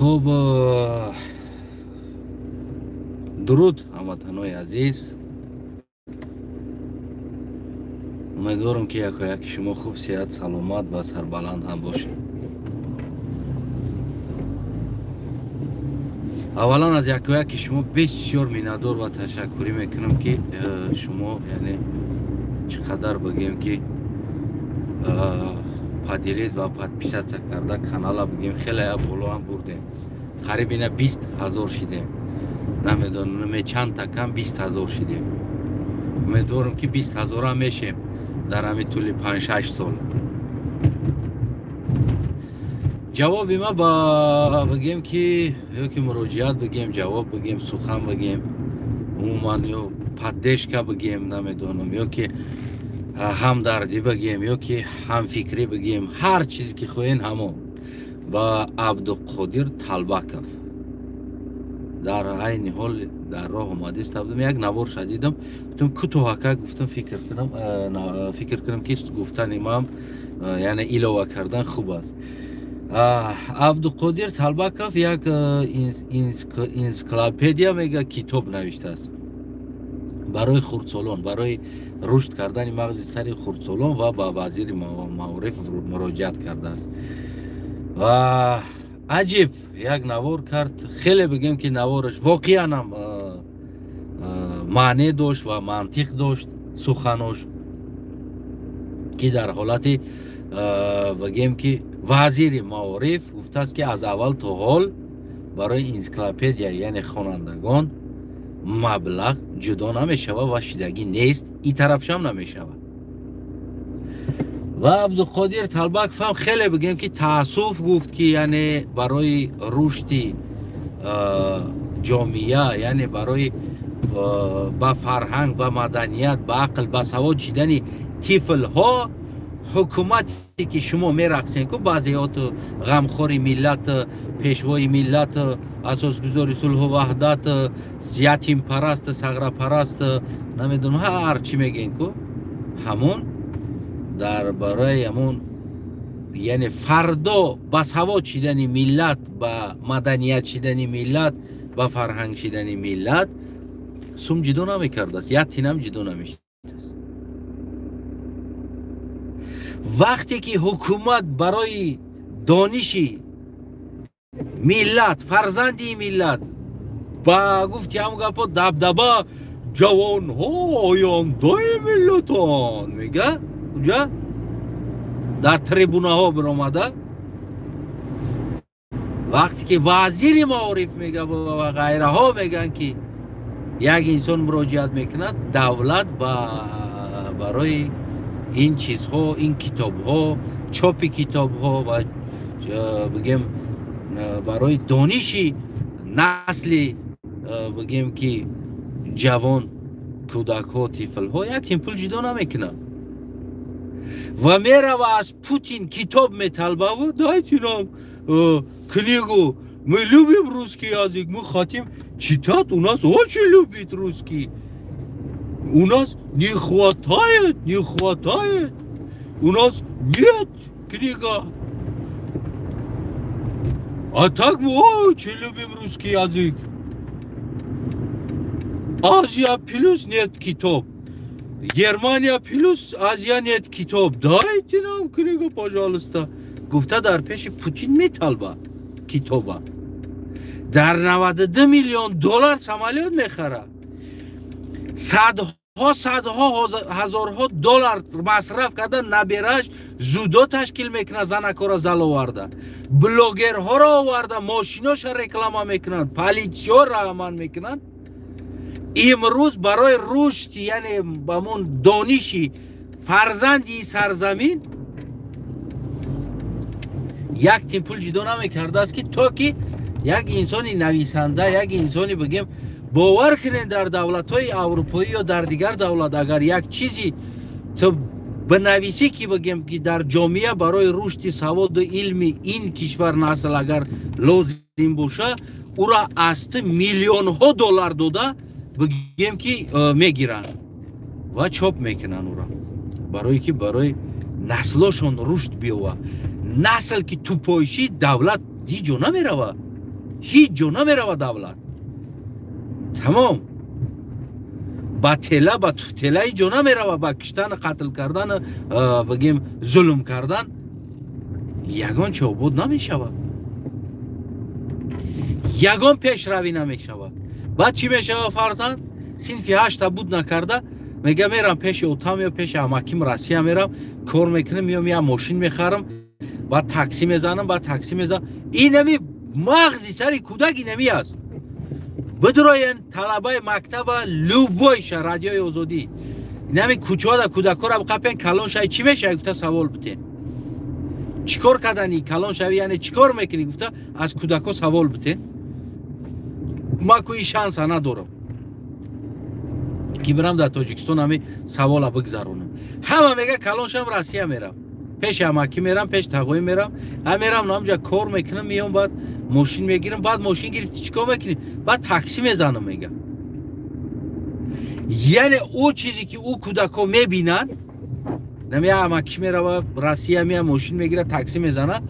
خب درود هموطنای عزیز. امیدوارم که یک شما خوب صحت سلامت و سربلند هم باشید. اولا از یک شما بسیار میندار و تشکری میکنم که شما یعنی چقدر بگیم که پدیرید و پادپیساتsia کرده کانال بگیم خیلی بالا هم بردیم. قریب 20,000 شدیم. نمیدونم چند تا کم 20,000 شدیم. امیدوارم که 20,000 هم میشیم در همین طول 5-6 سال. جواب ما با بگیم که یا که مراجعات بگیم، جواب بگیم، سخن بگیم، عموما یا پدشکا بگیم، نمیدونم یا که همدردی بگیم یا که همفکری بگیم، هر چیزی که خواهین همون با عبدالقادر طلبکov در عین حال در راه اومده استم. یک نوار شدیدم گفتم کوتاه گفتم فکر کنم که گفتن امام یعنی ایلوه کردن خوب است. عبدالقادر طلبکov یک انسیکلوپدیا میگه کتاب نوشته است برای خردسالان، برای رشد کردن مغز سر خردسالان و با وزیر معارف مراجعت کرده است و عجیب یک نوار کرد. خیلی بگیم که نوارش واقعا هم معنی داشت و منطق داشت سخناش که در حالت بگیم که وزیر معارف گفته است که از اول تا حال برای انسیکلوپدیا یعنی خوانندگان مبلغ جدا نمیشود و شدگی نیست، این طرفش هم نمیشود. و عبدالقادر طلبکov هم خیلی بگیم که تاسف گفت که یعنی برای رشد جامعه یعنی برای با فرهنگ، با مدنیت، با عقل، با سواد شدن طفل ها حکومتی که شما میرقصین که بعضیات غمخوری ملت، پیشوای ملت، اساسگذار صلح و وحدت، یتیم پرست، صغره پرست، نمیدونم هر چی میگین که همون در برای همون یعنی فردا با سواد شدن ملت، با مدنیت شدن ملت، با فرهنگ شدن ملت سوم جدا نمیکرده است، یتیم هم جدا نمیشد. وقتی که حکومت برای دانشی ملت، فرزندی ملت با گفت هم گفت دبدبه جوان ها آیندای ملتان میگه کجا در تریبونه ها برآمده، وقتی که وزیر معارف میگه و غیره ها میگن که یک انسان مراجعت میکند دولت برای این چیزها، این کتاب ها، چاپ کتاب ها و بگیم برای دانشی نسل بگیم که جوان کودک ها، طفل ها یتیم پول جدا نمیکنه و میره و از پوتین کتاب میطلبه و дайте книгу, мы любим русский язык, мы хотим читать, у нас очень любит русский, у нас не хватает, у нас нет книга, а так мы очень любим русский язык. Азия плюс нет китоб, Германия плюс Азия нет китоб, дайте нам книгу, пожалуйста. گفته در پیش پوتین میطلبه کتابه، در 92 میلیون دلار سمالیات میخره، صدها هزارها دلار مصرف کرده، نبیرش زودا تشکیل میکنه، زنکا را زل آورده، بلوگرها را آورده، ماشیناش رکلام میکنن، پالیتیا را امان میکنن. امروز برای رشد یعنی بمون دانشی فرزندی سرزمین یک تیم پول جدا نمیکرده است که تا که یک انسانی نویسنده، یک انسانی بگیم باور کنین در دولت های اروپایی یا در دیگر دولت اگر یک چیزی تو بنویسی که بگیم که در جامعه برای رشد سواد و علم این کشور نسل اگر لازم باشه او را است میلیون ها دلار داده بگیم که میگیرن و چاپ میکنن او را برای که برای نسلشون رشد بیاوه. نسل که تو پایشی دولت دیجو نمیروه، هیچ جا نمیره دولت. تمام با تله با تله جا نمیره با کشتن قتل کردن بگیم ظلم کردن یگان چوبود نمیشود، یگان پیشروی نمیشود. بعد چی میشه فرزند؟ صنفی 8 بود نکرده میگه میرم پیش اوتام یا پیش اماکیم روسیه میرم کار میکنم یا میام ماشین میخرم بعد تاکسی میزنم بعد تاکسی میزنم. این نمی مغزی سری کودکی نمی است. بدروین طلبه مکتب لوبویش رادیوی آزادی نمی کوچه دا کودکا را بقپین کلان شوی چی میشه؟ گفته سوال بتین چیکار کردنی کلان شوی یعنی چیکار میکنی؟ گفته از کودکا سوال بتین. ما کوئی شانس ندارم که برم در تاجیکستان همه سوال بگذرونم. همه میگه کلان شم روسیه میرم پیش اماکی میرم پیش تقوی میرم هم میرم نامجا کار میکنم میام بعد ماشین میگیرم بعد ماشین گرفتی چیکار میکنی؟ بعد تاکسی میزنم میگه. یعنی او چیزی که او کودکا میبینن نمیه اماکی میره روسیه میام ماشین میگیره تاکسی میزنه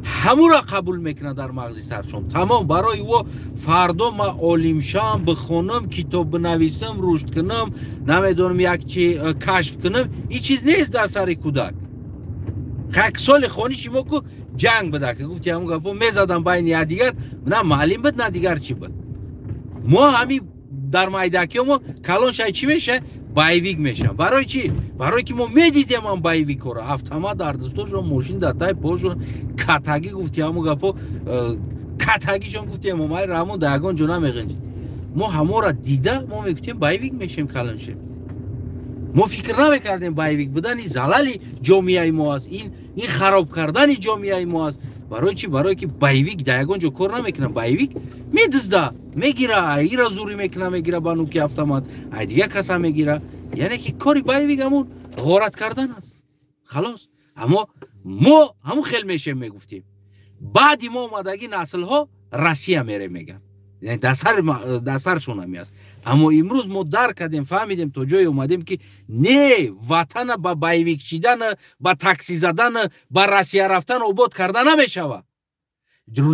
همون را قبول میکنه در مغزی سرشون. تمام برای او فردا ما عالم شم بخونم کتاب بنویسم رشد کنم نمیدونم یک چی کشف کنم این چیز نیست در سر کودک. یک سال خونیشی ما که جنگ بده که گفتی همون گفت میزدم بین یا دیگر نه معلم بود نه دیگر چی بود. ما همین در مایدکی ما کلان شای چی میشه؟ بایویک میشه. برای چی؟ برای که ما میدیدیم هم بایویک رو автомат در دستشون ماشین در تای پاشون کتاگی گفتی همون گفت کتاگیشون گفتی ما رامون داگون جونا میگنجید. ما همو را دیده ما میگفتیم بایویک میشیم کلان شیم. ما فکر نمیکردیم بایویک بودن این زلالی جامعه ما است این خراب کردن جامعه ما است. برای چی؟ برای که بایویک دایگون جو کار نمیکنه بایویک میدزده میگیره ایرا زوری میکنه میگیره با نوکی автомат ای دیگه کسا میگیره. یعنی که کاری بایویک همون غارت کردن است خلاص. اما ما همون خیلی میشه میگفتیم بعدی ما اومدگی نسل ها روسیه میره میگن یعنی دسترشون همی است. اما امروز ما درک کردیم فهمیدیم تو جای اومدیم که نه وطن با بایویک چیدن با تاکسی زدن با روسیه رفتن عبود کردن نمیشوه.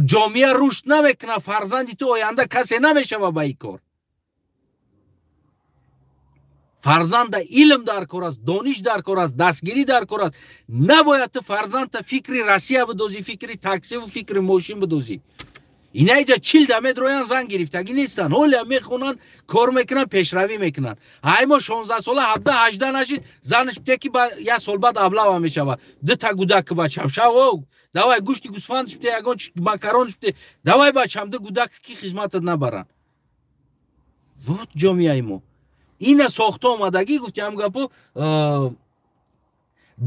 جامعه رشد نمیکنه فرزندی تو آینده کسی نمیشوه با این کار. فرزند علم در کار است دانش در کار است دستگیری در کار است. نباید تو فرزند فکری روسیه بدوزی فکری تاکسی و فکری ماشین بدوزی. اینا اینجا 40 دمه رویان زن گرفتگی نیستن حالا میخونن کار میکنن پیشروی میکنن. های ما 16 ساله 17 18 نشید زنش بده که یک سال بعد ابله میشوه دو تا گودک بچم شو دوای گوشت گوسفندش بده یگان ماکارونش بده دوای بچم دو گودک کی خدمت نبرن. وقت جامعه ما این ساخته اومدگی گفتم گپو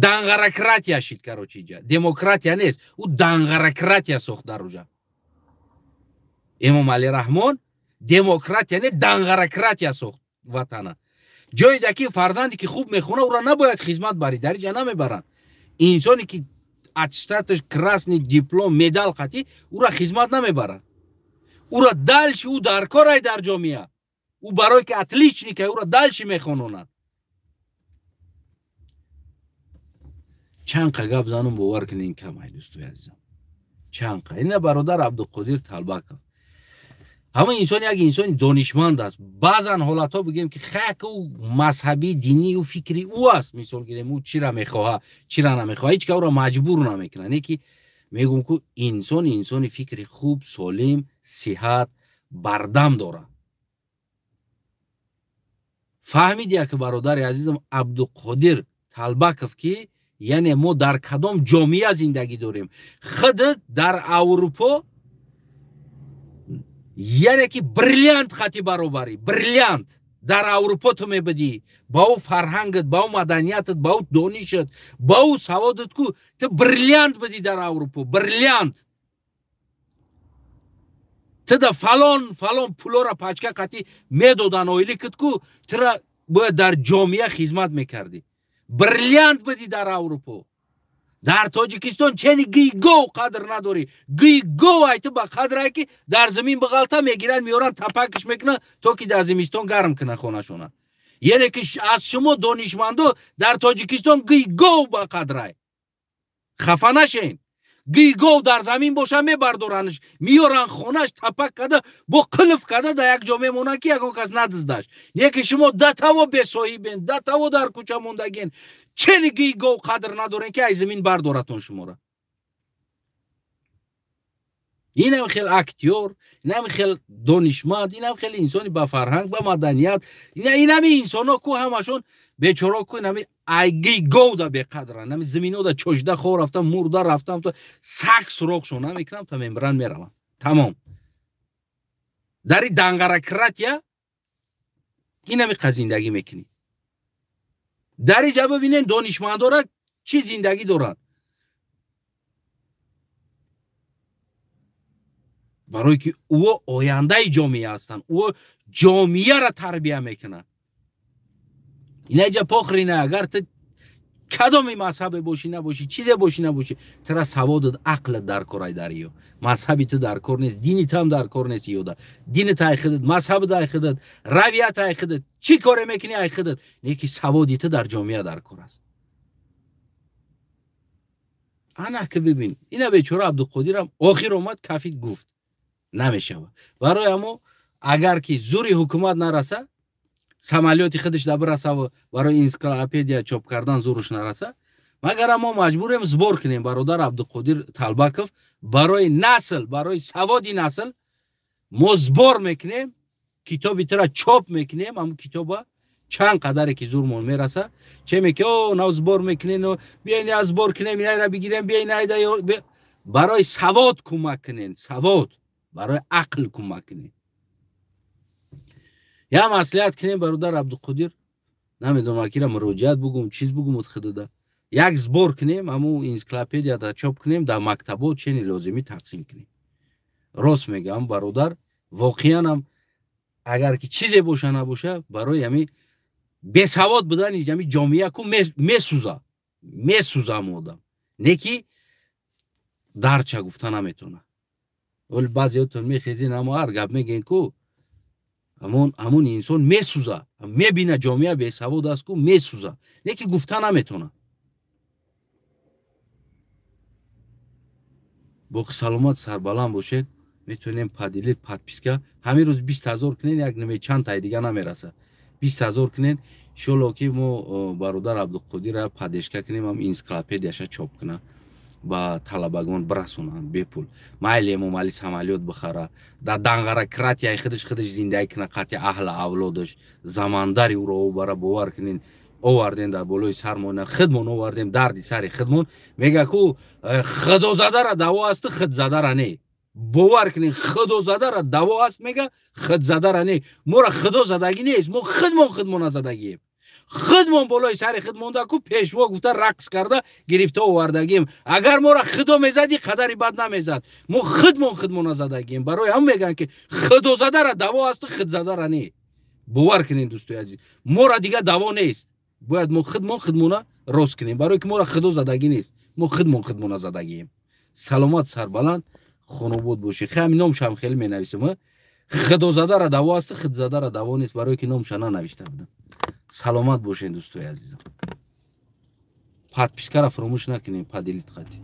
دنگرکراتیا شید کروچی جا دموکراتیا نیست او دنگرکراتیا ساخته روجا. امام علی رحمان دموکرات یعنی دنگرکراتیا ساخت وطنه. جایی که فرزندی که خوب میخونه او را نباید خدمت بری در اینجا نمیبرن. انسانی که اتستاتش کراسنی دیپلم مدال خطی او را خدمت نمیبرن. او را دلش او در کار در جامعه او برای که اتلیچنی که او را دلش میخونونن. چند گپ زنم باور کنین کم ای دوستوی عزیزم چند این برادر عبدالقادر طلبکov همه انسان یک انسان دانشمند است. بعضا حالت ها بگیم که خاک او مذهبی دینی و فکری او است. مثال گیریم او چی را میخواه چی را نمیخواه هیچ که او را مجبور نمیکنه. نه که میگم که انسان فکری خوب سالم صحت بردم داره. فهمید یک برادر عزیزم عبدالقادر طلبکov که یعنی ما در کدام جامعه زندگی داریم. خود در اروپا یعنی که بریلیانت خطی برابری بریلیانت در اروپا تو میبدی با او فرهنگت با او مدنیتت با او دانشت با او سوادت کو تو بریلیانت بدی در اروپا بریلیانت تو در فلان پولا را پچکه خطی میدادن اویلی کت کو تو را باید در جامعه خدمت میکردی بریلیانت بدی در اروپا. در تاجیکستان چنی گیگو قدر نداری گیگو ایتو با قدر که در زمین بغلطه میگیرن میارن تپکش میکنن تا که در زمستان گرم کنه خونه شونه. یعنی که از شما دانشمندو در تاجیکستان گیگو با قدر خفه نشین гийгов дар замин боша мебардоранш миёран хонаш тапак када бо қилф када да як ҷо мемонад ки ягон кас надиздаш. Не ки шумо датаво бесоҳибен, датаво дар кӯча мондагин, чени гийгов қадр надорен ки ай замин бардоратон шуморо. اینم خیلی اکتیور، اینم خیلی دانشمند، اینم خیلی انسانی با فرهنگ با مدنیت. اینم انسانا کو همشون بیچاره کو اینم ایگی گودا به قدرن. اینم زمینو دا چوجده خور رفتم، مرده رفتم تو سگ سوراخ شونم میکنم تا میبرن میروم. تمام. داری دنگرکراتیا اینم زندگی میکنی. داری جا ببینین دانشمندارا چی زندگی دارن. برای که او آینده جامعه هستند، او جامعه را تربیت میکنه. اینه جا پاخرینه اگر تو کدام مذهب باشی نباشی، چیزی باشی نباشی، ترا سواد عقل در کارای داریو. مذهبی تو در کار نیست، دینی تو هم در کار نیست یودا. دین تو خودت، مذهب تو خودت، رویت تو خودت، چی کار میکنی ای خودت، نه که سوادی تو در جامعه در کار است. انا که ببین، اینا بیچاره عبدالقادر هم آخر اومد کافی گفت. نمیشه. برای اما اگر که زوری حکومت نرسه، سمالیاتی خودش برسه و برای انسیکلوپدیا چاپ کردن زورش نرسه، مگر ما مجبوریم زبور کنیم برادر عبدالقادر طلبکوف برای نسل، برای سوادی نسل ما زبور میکنیم، کتابی ترا چاپ میکنیم. اما کتابا چند قدره که زورمون میرسه چه میگه او نو زبور میکنین و بیاین از زبور کنیم اینا را بگیریم بیاین برای سواد کمک کنین، سواد برای عقل کمک کنین. یا مصلحت کنین برادر عبدالقادر نمیدونم که را مراجعت بگم چیز بگم خدادا یک زبور کنیم، همو انسیکلوپدیا دا چاپ کنیم، در مکتبات چنین لازمی تقسیم کنیم. راست میگم برادر، واقعا هم اگر که چیزی باشه نباشه برای همین بسواد بودن همین جامعه کو میسوزه آدم، نه که درچه گفتن نمیتونه. ولی بعضیاتون میخیزین اما هر گپ میگین کو همون انسان میسوزه، میبینه جامعه بسواد است کو میسوزه، نه که گفتن نمیتونه. با سلامت سربلند باشید. میتونیم پادیلیت پادپیسکا همین روز 20,000 کنین، یک نمی چند تای دیگه نمیرسه. 20,000 کنین شلو که ما برادر عبدالقادر را پادشکا کنیم، هم انسیکلوپدیاش چاپ کنه با طلبگان برسونن به پول. مایلی مالی سمالیات بخره، در دنگرکراتی خودش زندگی کنه، قطع اهل اولادش زمانداری او را برای باور کنین آوردین در بالای سرمون، خودمون آوردیم دردی سری خودمون. میگه کو خدا زده را دوا است، خود زده را نه. باور کنین خدا زده را دوا است، میگه خود زده را نه. ما را خدا زدگی نیست، ما خودمون زدگیم. خودمون بالای سر خودمون دا کو پیشوا گفته رقص کرده گرفته آوردگیم. اگر ما را خدا میزدی قدری بد نمیزد. ما خودمون زدگیم. برای هم میگن که خدا زده را دوا است، خود زده را نه. باور کنین دوستای عزیز، ما را دیگه دوا نیست. باید ما خودمون راست کنیم، برای که ما را خدا زدگی نیست، ما خودمون زدگیم. سلامت سربلند خانواد باشی. خیلی نامش هم خیلی می نویسم، خدا زده را دوا است، خود زده را دوا نیست، برای که نامش ننوشته بودم. سلامت باشین دوستای عزیزم. پادپیسکا را فراموش نکنین، پادیلیت قطعی.